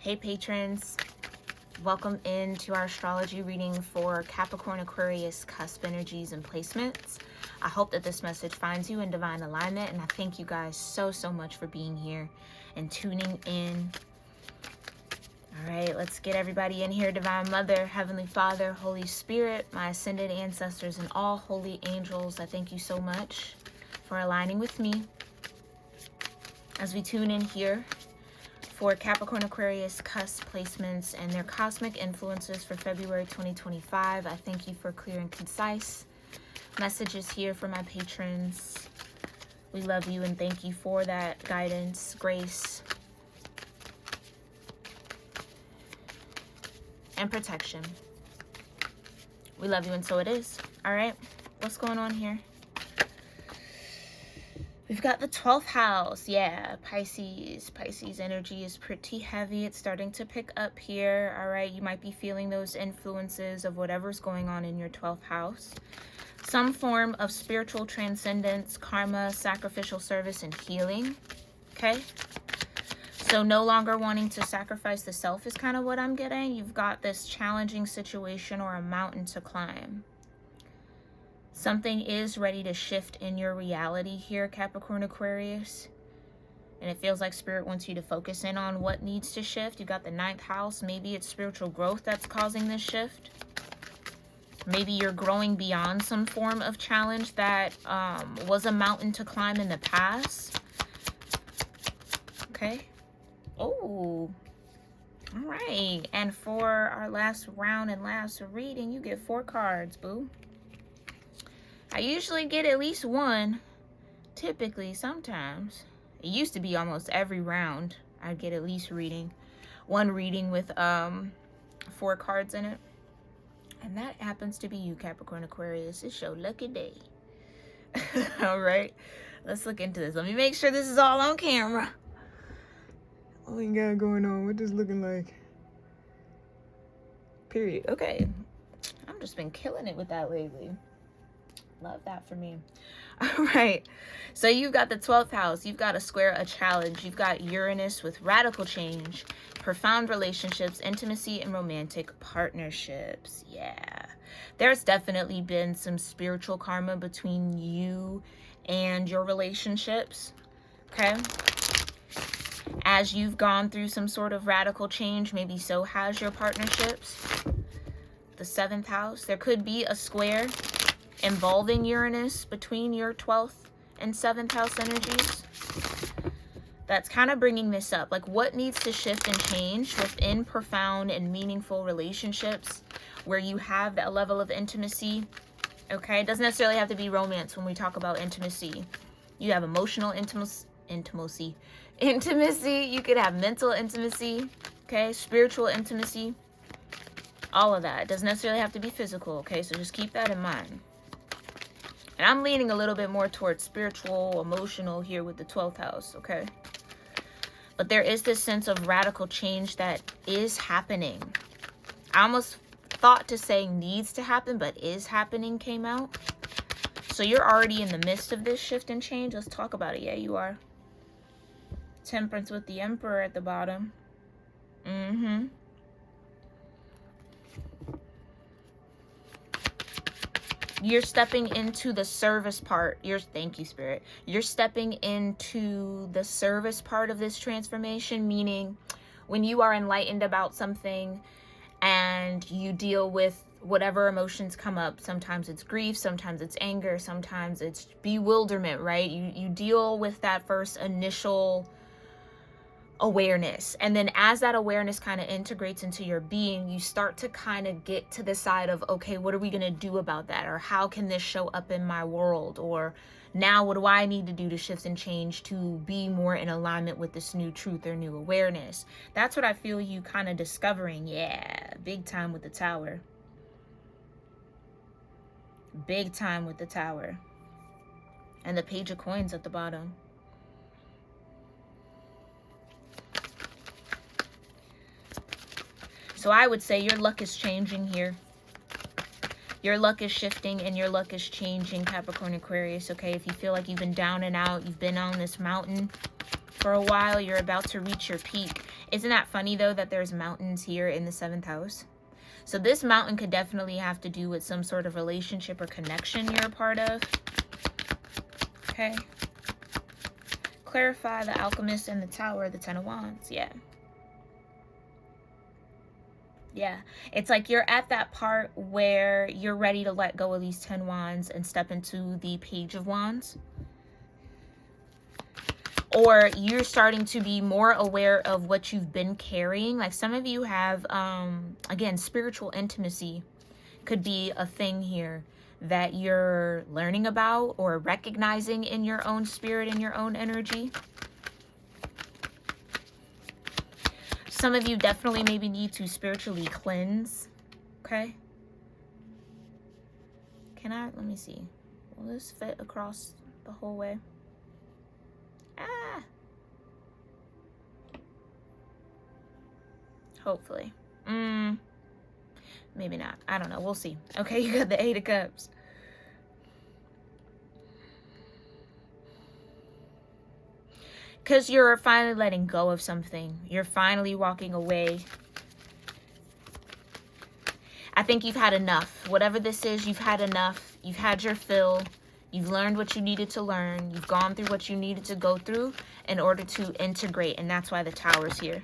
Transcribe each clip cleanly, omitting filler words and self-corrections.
Hey patrons, welcome into our astrology reading for Capricorn, Aquarius, cusp energies and placements. I hope that this message finds you in divine alignment, and I thank you guys so much for being here and tuning in. All right, let's get everybody in here. Divine Mother, Heavenly Father, Holy Spirit, my ascended ancestors, and all holy angels, I thank you so much for aligning with me as we tune in here for Capricorn, Aquarius, cusp placements and their cosmic influences for February 2025. I thank you for clear and concise messages here for my patrons. We love you and thank you for that guidance, grace, and protection. We love you and so it is. All right, what's going on here? We've got the 12th house. Yeah, Pisces. Pisces energy is pretty heavy. It's starting to pick up here. All right, you might be feeling those influences of whatever's going on in your 12th house. Some form of spiritual transcendence, karma, sacrificial service, and healing. Okay? So no longer wanting to sacrifice the self is kind of what I'm getting. You've got this challenging situation or a mountain to climb. Something is ready to shift in your reality here, Capricorn, Aquarius. And it feels like Spirit wants you to focus in on what needs to shift. You got the 9th house. Maybe it's spiritual growth that's causing this shift. Maybe you're growing beyond some form of challenge that was a mountain to climb in the past. Okay. Oh. All right. And for our last round and last reading, you get 4 cards, boo. I usually get at least one, typically, sometimes. It used to be almost every round I'd get at least one reading with 4 cards in it. And that happens to be you, Capricorn, Aquarius. It's your lucky day. All right, let's look into this. Let me make sure this is all on camera. What we got going on? What this looking like? Period. Okay, I've just been killing it with that lately. Love that for me. All right, so you've got the 12th house. You've got a square, a challenge. You've got Uranus with radical change, profound relationships, intimacy, and romantic partnerships. Yeah, there's definitely been some spiritual karma between you and your relationships. Okay, as you've gone through some sort of radical change, maybe so has your partnerships. The 7th house, there could be a square involving Uranus between your 12th and 7th house energies. That's kind of bringing this up. Like, what needs to shift and change within profound and meaningful relationships where you have that level of intimacy? Okay, it doesn't necessarily have to be romance when we talk about intimacy. You have emotional intimacy. You could have mental intimacy, okay, spiritual intimacy, all of that. It doesn't necessarily have to be physical, okay, so just keep that in mind. And I'm leaning a little bit more towards spiritual, emotional here with the 12th house, okay? But there is this sense of radical change that is happening. I almost thought to say needs to happen, but is happening came out. So you're already in the midst of this shift and change. Let's talk about it. Yeah, you are. Temperance with the Emperor at the bottom. You're stepping into the service part. Thank you, Spirit. You're stepping into the service part of this transformation, meaning when you are enlightened about something and you deal with whatever emotions come up. Sometimes it's grief, sometimes it's anger, sometimes it's bewilderment, right? You deal with that first initial awareness, and then as that awareness kind of integrates into your being, you start to kind of get to the side of, okay, what are we going to do about that? Or how can this show up in my world? Or now what do I need to do to shift and change to be more in alignment with this new truth or new awareness? That's what I feel you kind of discovering. Yeah, big time with the Tower. Big time with the Tower. And the Page of Coins at the bottom. So I would say your luck is changing here. Your luck is shifting and your luck is changing, Capricorn, Aquarius, okay? If you feel like you've been down and out, you've been on this mountain for a while. You're about to reach your peak. Isn't that funny, though, that there's mountains here in the 7th house? So this mountain could definitely have to do with some sort of relationship or connection you're a part of. Okay. Clarify the Alchemist and the Tower, the 10 of Wands. Yeah. Yeah. It's like you're at that part where you're ready to let go of these 10 Wands and step into the Page of Wands. Or you're starting to be more aware of what you've been carrying. Like some of you have, again, spiritual intimacy could be a thing here that you're learning about or recognizing in your own spirit and your own energy. Some of you definitely maybe need to spiritually cleanse. Okay. Let me see. Will this fit across the whole way? Ah. Hopefully. Maybe not. I don't know. We'll see. Okay, you got the 8 of Cups. Because you're finally letting go of something. You're finally walking away. I think you've had enough. Whatever this is, you've had enough. You've had your fill. You've learned what you needed to learn. You've gone through what you needed to go through in order to integrate. And that's why the Tower's here.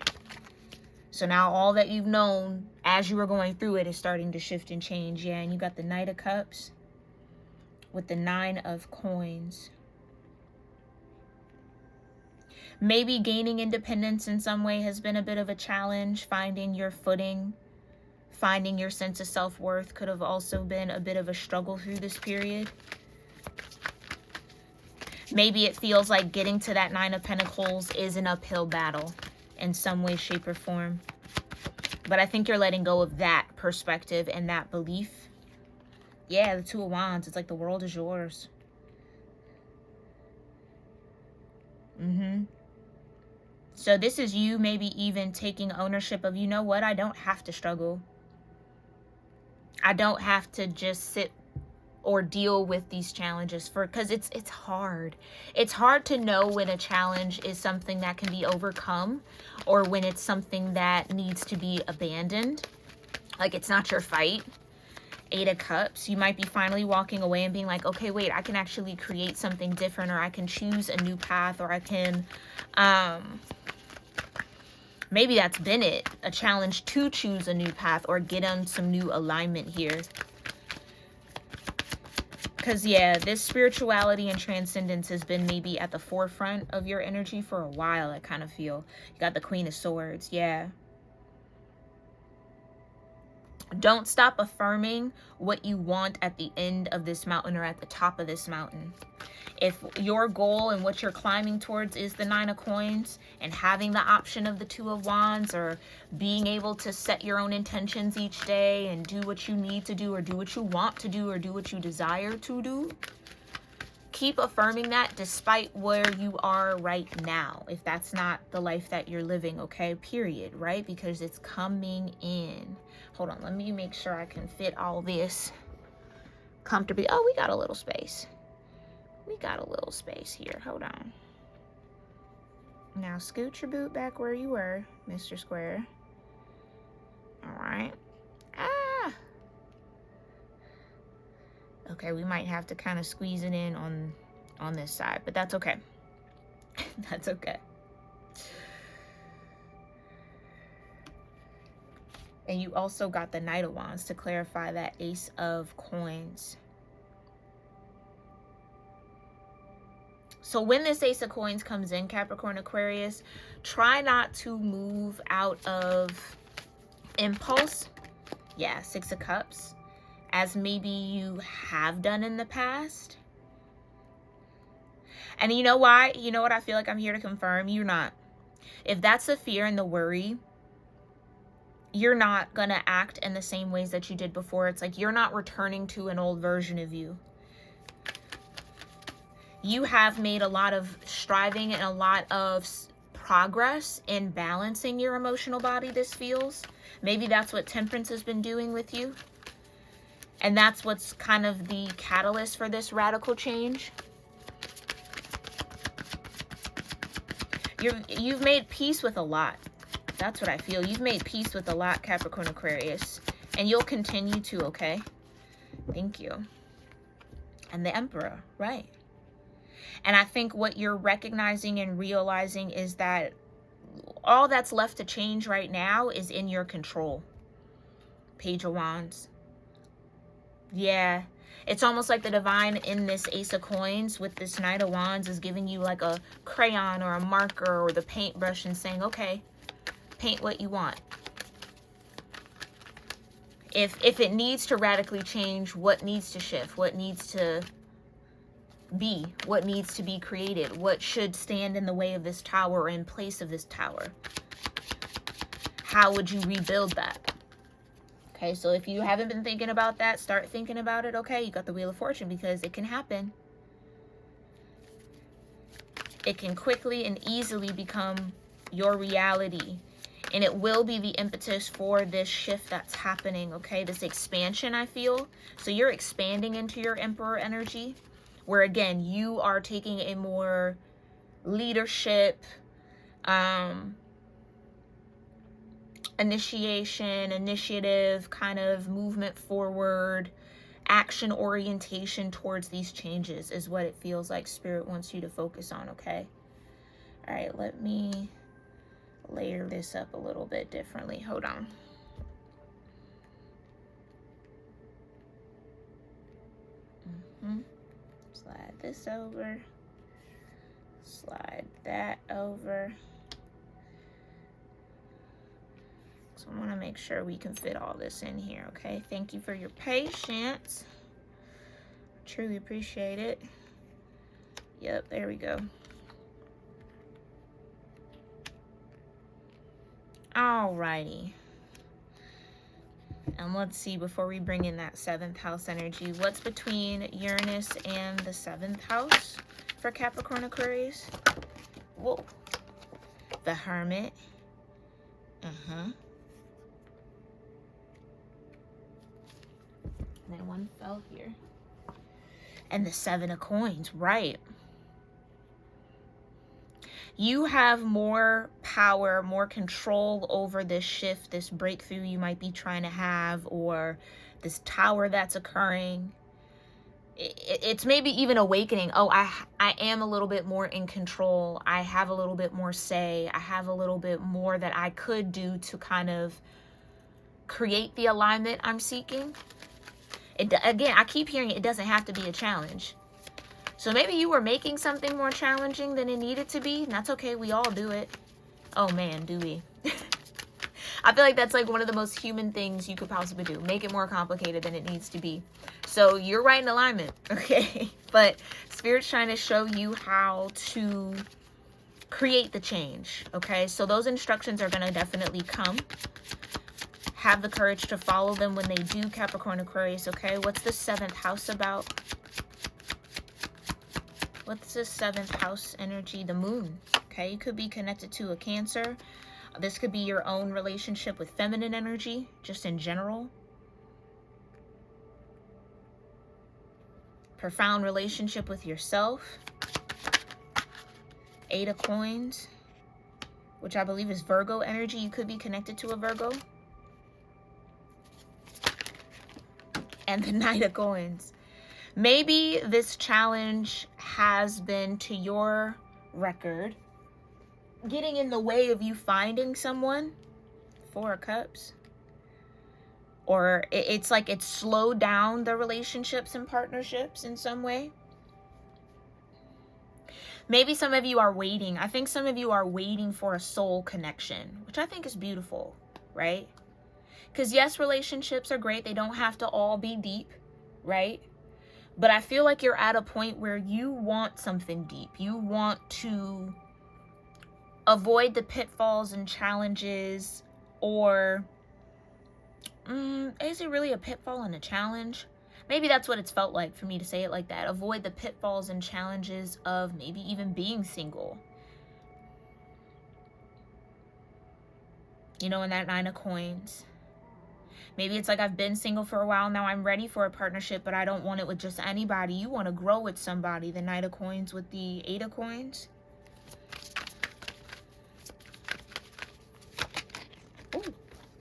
So now all that you've known as you were going through it is starting to shift and change. Yeah, and you got the Knight of Cups with the 9 of Coins. Maybe gaining independence in some way has been a bit of a challenge. Finding your footing, finding your sense of self-worth could have also been a bit of a struggle through this period. Maybe it feels like getting to that 9 of Pentacles is an uphill battle in some way, shape, or form. But I think you're letting go of that perspective and that belief. Yeah, the 2 of Wands. It's like the world is yours. So this is you maybe even taking ownership of, you know what, I don't have to struggle. I don't have to just sit or deal with these challenges because it's hard. It's hard to know when a challenge is something that can be overcome or when it's something that needs to be abandoned. Like it's not your fight. 8 of Cups. You might be finally walking away and being like, okay, wait, I can actually create something different, or I can choose a new path, or I can, maybe that's been it. A challenge to choose a new path or get on some new alignment here. Because, yeah, this spirituality and transcendence has been maybe at the forefront of your energy for a while, I kind of feel. You got the Queen of Swords, yeah. Don't stop affirming what you want at the end of this mountain or at the top of this mountain. If your goal and what you're climbing towards is the 9 of Coins and having the option of the 2 of Wands, or being able to set your own intentions each day and do what you need to do, or do what you want to do, or do what you desire to do, keep affirming that despite where you are right now. If that's not the life that you're living, okay, period, right? Because it's coming in. Hold on, let me make sure I can fit all this comfortably. Oh, we got a little space. We got a little space here. Hold on. Now scoot your boot back where you were, Mr. Square. All right. Ah. Okay, we might have to kind of squeeze it in on this side, but that's okay. That's okay. And you also got the Knight of Wands to clarify that Ace of Coins. So when this Ace of Coins comes in, Capricorn, Aquarius, try not to move out of impulse. Yeah, 6 of Cups, as maybe you have done in the past. And you know why? You know what I feel like I'm here to confirm? You're not. If that's the fear and the worry, you're not going to act in the same ways that you did before. It's like you're not returning to an old version of you. You have made a lot of striving and a lot of progress in balancing your emotional body, this feels. Maybe that's what Temperance has been doing with you. And that's what's kind of the catalyst for this radical change. You've made peace with a lot. That's what I feel. You've made peace with a lot, Capricorn, Aquarius. And you'll continue to, okay? Thank you. And the Emperor, right. And I think what you're recognizing and realizing is that all that's left to change right now is in your control. Page of Wands. Yeah. It's almost like the divine in this Ace of Coins with this Knight of Wands is giving you like a crayon or a marker or the paintbrush and saying, okay, paint what you want. If it needs to radically change, what needs to shift? What needs to be? What needs to be created? What should stand in the way of this tower or in place of this tower? How would you rebuild that? Okay, so if you haven't been thinking about that, start thinking about it. Okay, you got the Wheel of Fortune because it can happen. It can quickly and easily become your reality. And it will be the impetus for this shift that's happening, okay? This expansion, I feel. So you're expanding into your Emperor energy, where, again, you are taking a more leadership, initiative, kind of movement forward, action orientation towards these changes is what it feels like Spirit wants you to focus on, okay? All right, let me layer this up a little bit differently. Hold on. Slide this over. Slide that over. So I want to make sure we can fit all this in here, okay? Thank you for your patience. Truly appreciate it. Yep, there we go. Alrighty. And let's see, before we bring in that 7th house energy, what's between Uranus and the 7th house for Capricorn, Aquarius? Whoa. The Hermit. And then one fell here. And the 7 of Coins, right. You have more power, more control over this shift, this breakthrough you might be trying to have, or this tower that's occurring. It's maybe even awakening. Oh, I am a little bit more in control. I have a little bit more say. I have a little bit more that I could do to kind of create the alignment I'm seeking. Again, I keep hearing it doesn't have to be a challenge. So maybe you were making something more challenging than it needed to be. And that's okay. We all do it. Oh, man, do we? I feel like that's like one of the most human things you could possibly do. Make it more complicated than it needs to be. So you're right in alignment, okay? But Spirit's trying to show you how to create the change, okay? So those instructions are going to definitely come. Have the courage to follow them when they do, Capricorn, Aquarius, okay? What's the 7th house about? What's the 7th house energy? The Moon, okay? You could be connected to a Cancer. This could be your own relationship with feminine energy, just in general. Profound relationship with yourself. 8 of Coins, which I believe is Virgo energy. You could be connected to a Virgo. And the Knight of Coins. Maybe this challenge has been, to your record, getting in the way of you finding someone. 4 of Cups. Or it's like it's slowed down the relationships and partnerships in some way. Maybe some of you are waiting. I think some of you are waiting for a soul connection, which I think is beautiful, right? Because yes, relationships are great. They don't have to all be deep, right? But I feel like you're at a point where you want something deep. You want to avoid the pitfalls and challenges, or is it really a pitfall and a challenge? Maybe that's what it's felt like for me to say it like that. Avoid the pitfalls and challenges of maybe even being single. You know, in that 9 of Coins. Maybe it's like, I've been single for a while now. I'm ready for a partnership, but I don't want it with just anybody. You want to grow with somebody. The Knight of Coins with the 8 of Coins.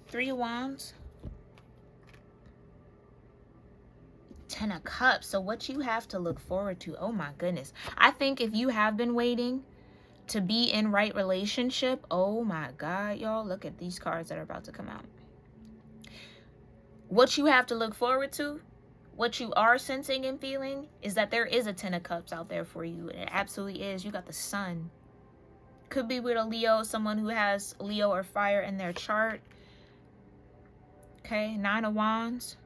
Three of Wands. Ten of Cups. So what you have to look forward to, oh my goodness. I think if you have been waiting to be in right relationship, oh my God, y'all, look at these cards that are about to come out. What you have to look forward to, what you are sensing and feeling, is that there is a Ten of Cups out there for you. It absolutely is. You got the Sun. Could be with a Leo, someone who has Leo or fire in their chart. Okay, Nine of Wands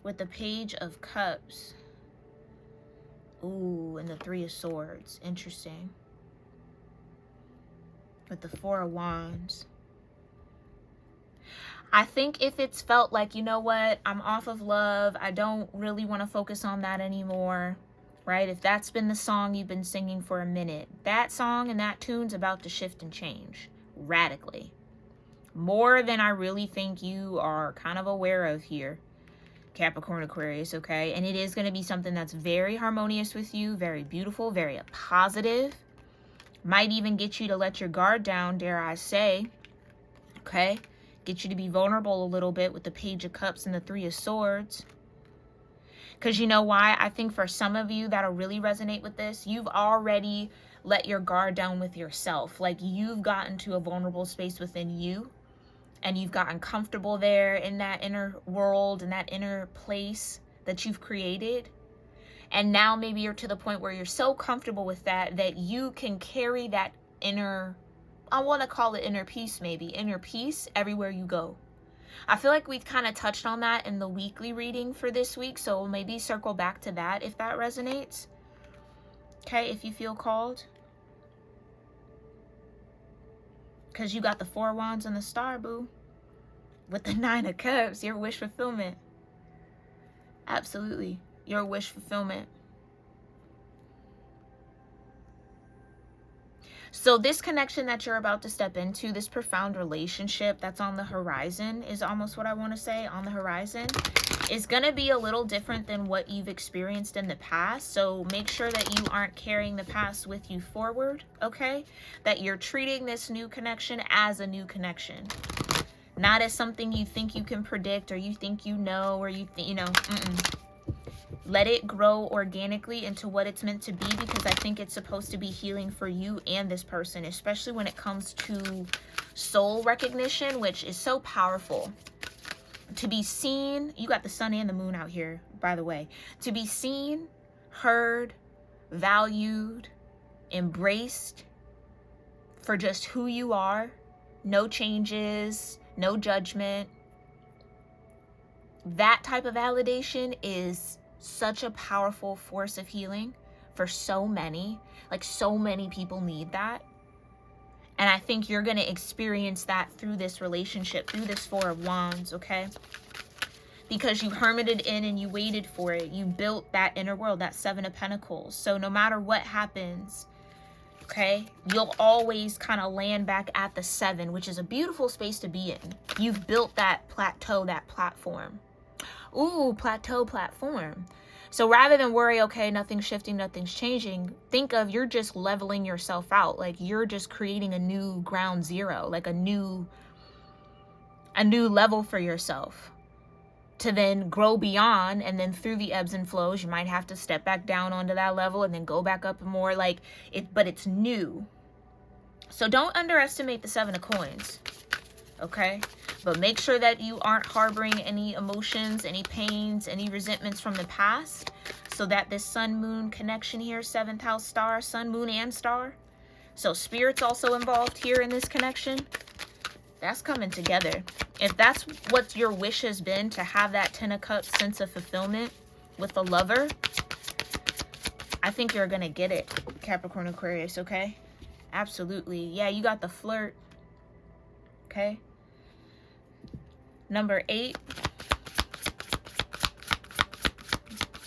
with the Page of Cups. Ooh, and the Three of Swords. Interesting. With the Four of Wands. I think if it's felt like, you know what, I'm off of love, I don't really want to focus on that anymore, right? If that's been the song you've been singing for a minute, that song and that tune's about to shift and change radically. More than I really think you are kind of aware of here, Capricorn, Aquarius, okay? And it is going to be something that's very harmonious with you, very beautiful, very positive. Might even get you to let your guard down, dare I say, okay? Get you to be vulnerable a little bit with the Page of Cups and the Three of Swords. Because you know why? I think for some of you that'll really resonate with this. You've already let your guard down with yourself. Like you've gotten to a vulnerable space within you. And you've gotten comfortable there in that inner world, in that inner place that you've created. And now maybe you're to the point where you're so comfortable with that that you can carry that inner, I want to call it inner peace, maybe inner peace everywhere you go. I feel like we've kind of touched on that in the weekly reading for this week, so maybe circle back to that if that resonates. Okay, if you feel called. Because you got the Four of Wands and the Star, boo. With the Nine of Cups, your wish fulfillment. Absolutely, your wish fulfillment. So this connection that you're about to step into, this profound relationship that's on the horizon, is almost what I want to say, on the horizon, is going to be a little different than what you've experienced in the past. So make sure that you aren't carrying the past with you forward, okay? That you're treating this new connection as a new connection. Not as something you think you can predict or you think you know or you know, Let it grow organically into what it's meant to be, because I think it's supposed to be healing for you and this person, especially when it comes to soul recognition, which is so powerful. To be seen, you got the sun and the moon out here, by the way. To be seen, heard, valued, embraced for just who you are. No changes, no judgment. That type of validation is such a powerful force of healing for so many. Like so many people need that. And I think you're going to experience that through this relationship, through this Four of Wands, okay? Because you hermited in and you waited for it. You built that inner world, that Seven of Pentacles. So no matter what happens, okay, you'll always kind of land back at the Seven, which is a beautiful space to be in. You've built that plateau, that platform. Ooh, plateau, platform. So rather than worry, okay, nothing's shifting, nothing's changing, think of you're just leveling yourself out. Like you're just creating a new ground zero, like a new level for yourself to then grow beyond. And then through the ebbs and flows, you might have to step back down onto that level and then go back up more, like it, but it's new. So don't underestimate the Seven of Coins, okay? But make sure that you aren't harboring any emotions, any pains, any resentments from the past, so that this sun-moon connection here, 7th house star, sun, moon, and star. So spirit's also involved here in this connection. That's coming together. If that's what your wish has been, to have that Ten of Cups sense of fulfillment with the lover, I think you're going to get it, Capricorn, Aquarius, okay? Absolutely. Yeah, you got the flirt, okay? Number 8.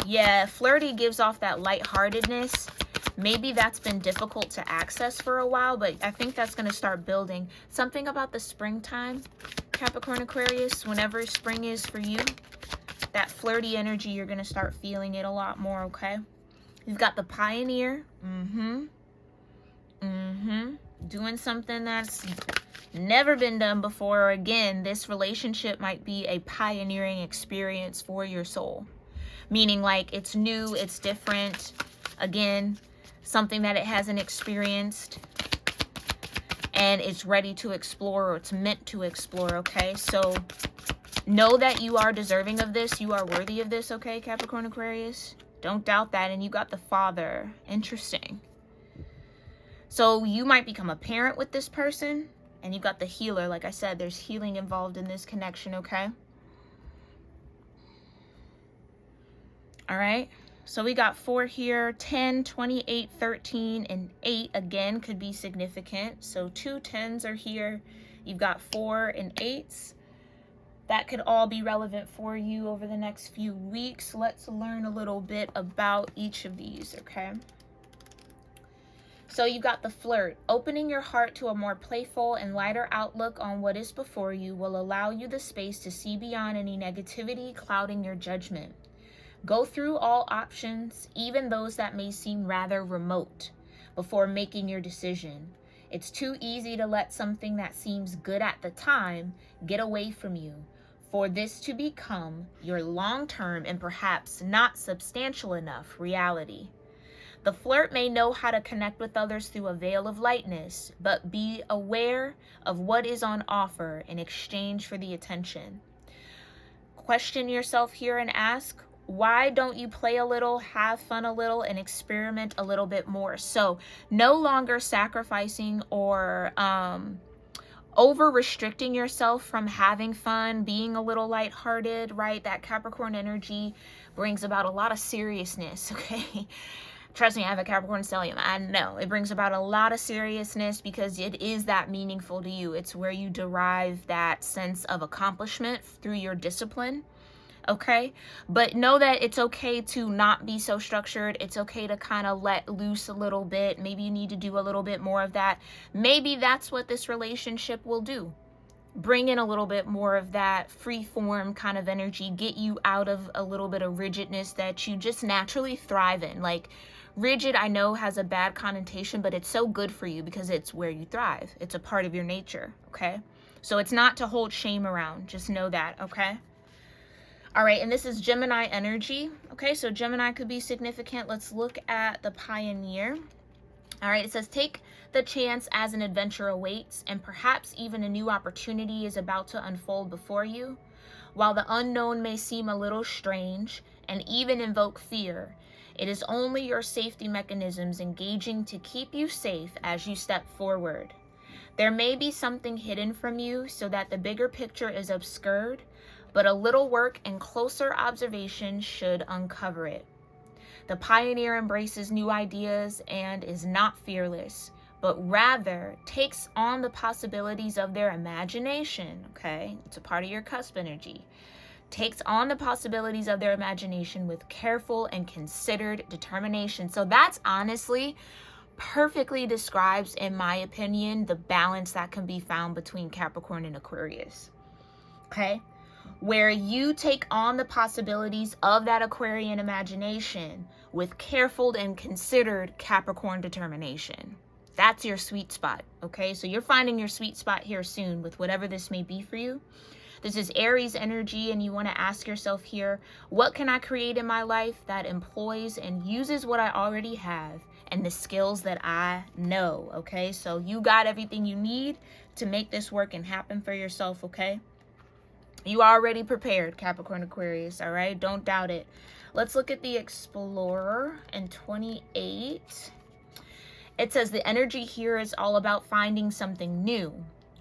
Yeah, flirty gives off that lightheartedness. Maybe that's been difficult to access for a while, but I think that's going to start building. Something about the springtime, Capricorn, Aquarius, whenever spring is for you, that flirty energy, you're going to start feeling it a lot more, okay? You've got the pioneer. Doing something that's never been done before. Or again, this relationship might be a pioneering experience for your soul. Meaning like it's new, it's different. Again, something that it hasn't experienced. And it's ready to explore, or it's meant to explore, okay? So know that you are deserving of this. You are worthy of this, okay, Capricorn, Aquarius? Don't doubt that. And you got the Father. Interesting. So you might become a parent with this person. And you got the Healer. Like I said, there's healing involved in this connection, okay? All right. So we got 4 here, 10, 28, 13, and 8 again could be significant. So 2 10s are here. You've got 4 and 8s. That could all be relevant for you over the next few weeks. Let's learn a little bit about each of these, okay? So you got the Flirt. Opening your heart to a more playful and lighter outlook on what is before you will allow you the space to see beyond any negativity clouding your judgment. Go through all options, even those that may seem rather remote, before making your decision. It's too easy to let something that seems good at the time get away from you, for this to become your long-term and perhaps not substantial enough reality. The Flirt may know how to connect with others through a veil of lightness, but be aware of what is on offer in exchange for the attention. Question yourself here and ask, why don't you play a little, have fun a little, and experiment a little bit more? So no longer sacrificing or over restricting yourself from having fun, being a little lighthearted, right? That Capricorn energy brings about a lot of seriousness, okay? Trust me, I have a Capricorn stellium. I know it brings about a lot of seriousness because it is that meaningful to you. It's where you derive that sense of accomplishment through your discipline. Okay, but know that it's okay to not be so structured. It's okay to kind of let loose a little bit. Maybe you need to do a little bit more of that. Maybe that's what this relationship will do. Bring in a little bit more of that free form kind of energy. Get you out of a little bit of rigidness that you just naturally thrive in. Like rigid, I know has a bad connotation, but it's so good for you because it's where you thrive. It's a part of your nature, okay? So it's not to hold shame around. Just know that, okay? All right, and this is Gemini energy. Okay, so Gemini could be significant. Let's look at the Pioneer. All right, it says, take the chance as an adventure awaits, and perhaps even a new opportunity is about to unfold before you. While the unknown may seem a little strange and even invoke fear, it is only your safety mechanisms engaging to keep you safe as you step forward. There may be something hidden from you so that the bigger picture is obscured, but a little work and closer observation should uncover it. The Pioneer embraces new ideas and is not fearless, but rather takes on the possibilities of their imagination, okay? It's a part of your cusp energy. Takes on the possibilities of their imagination with careful and considered determination. So that's honestly perfectly describes, in my opinion, the balance that can be found between Capricorn and Aquarius, okay? Where you take on the possibilities of that Aquarian imagination with careful and considered Capricorn determination. That's your sweet spot, okay? So you're finding your sweet spot here soon with whatever this may be for you. This is Aries energy, and you want to ask yourself here, what can I create in my life that employs and uses what I already have and the skills that I know, okay? So you got everything you need to make this work and happen for yourself, okay? You are already prepared, Capricorn, Aquarius, all right? Don't doubt it. Let's look at the Explorer in 28. It says the energy here is all about finding something new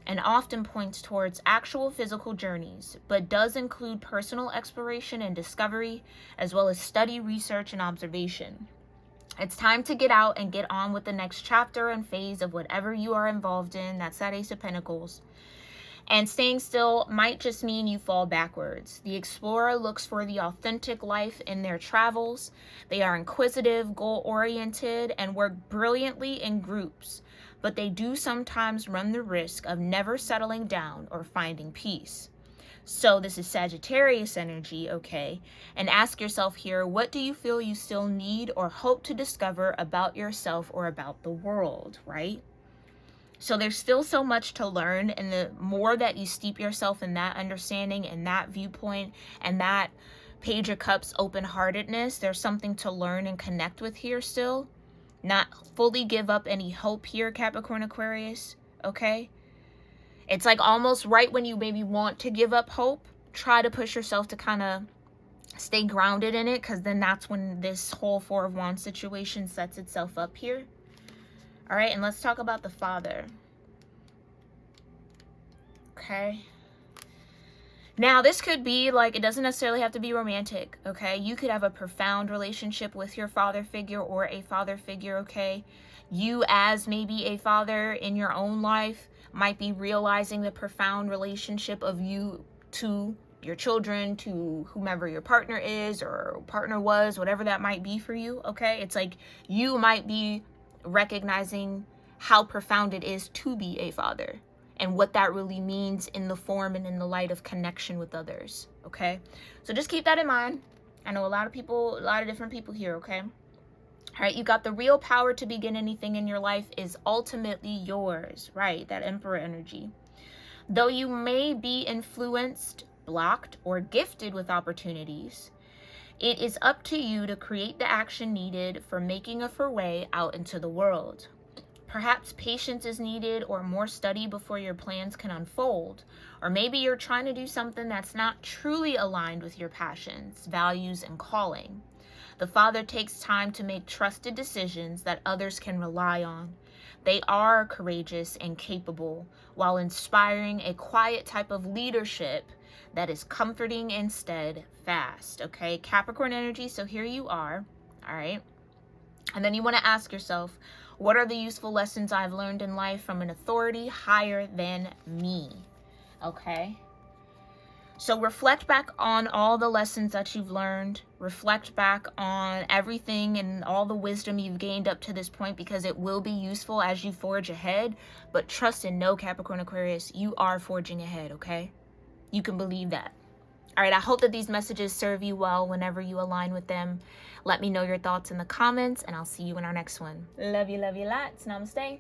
and often points towards actual physical journeys, but does include personal exploration and discovery, as well as study, research, and observation. It's time to get out and get on with the next chapter and phase of whatever you are involved in. That's that Ace of Pentacles. And staying still might just mean you fall backwards. The explorer looks for the authentic life in their travels. They are inquisitive, goal-oriented, and work brilliantly in groups. But they do sometimes run the risk of never settling down or finding peace. So this is Sagittarius energy, okay? And ask yourself here, what do you feel you still need or hope to discover about yourself or about the world, right? So there's still so much to learn, and the more that you steep yourself in that understanding and that viewpoint and that Page of Cups open-heartedness, there's something to learn and connect with here still. Not fully give up any hope here, Capricorn, Aquarius, okay? It's like almost right when you maybe want to give up hope, try to push yourself to kind of stay grounded in it, because then that's when this whole Four of Wands situation sets itself up here. All right, and let's talk about the Father. Okay. Now, this could be like, it doesn't necessarily have to be romantic, okay? You could have a profound relationship with your father figure or a father figure, okay? You as maybe a father in your own life might be realizing the profound relationship of you to your children, to whomever your partner is or partner was, whatever that might be for you, okay? It's like you might be recognizing how profound it is to be a father and what that really means in the form and in the light of connection with others, okay? So just keep that in mind. I know a lot of different people here, okay? All right, you got the real power to begin anything in your life is ultimately yours, right? That Emperor energy. Though you may be influenced, blocked, or gifted with opportunities, it is up to you to create the action needed for making a foray out into the world. Perhaps patience is needed or more study before your plans can unfold. Or maybe you're trying to do something that's not truly aligned with your passions, values, and calling. The Father takes time to make trusted decisions that others can rely on. They are courageous and capable while inspiring a quiet type of leadership that is comforting and steadfast. Okay, Capricorn energy, so here you are. All right. And then you want to ask yourself, what are the useful lessons I've learned in life from an authority higher than me? Okay. So reflect back on all the lessons that you've learned. Reflect back on everything and all the wisdom you've gained up to this point, because it will be useful as you forge ahead. But trust and know, Capricorn, Aquarius, you are forging ahead, okay? You can believe that. All right, I hope that these messages serve you well whenever you align with them. Let me know your thoughts in the comments, and I'll see you in our next one. Love you lots. Namaste.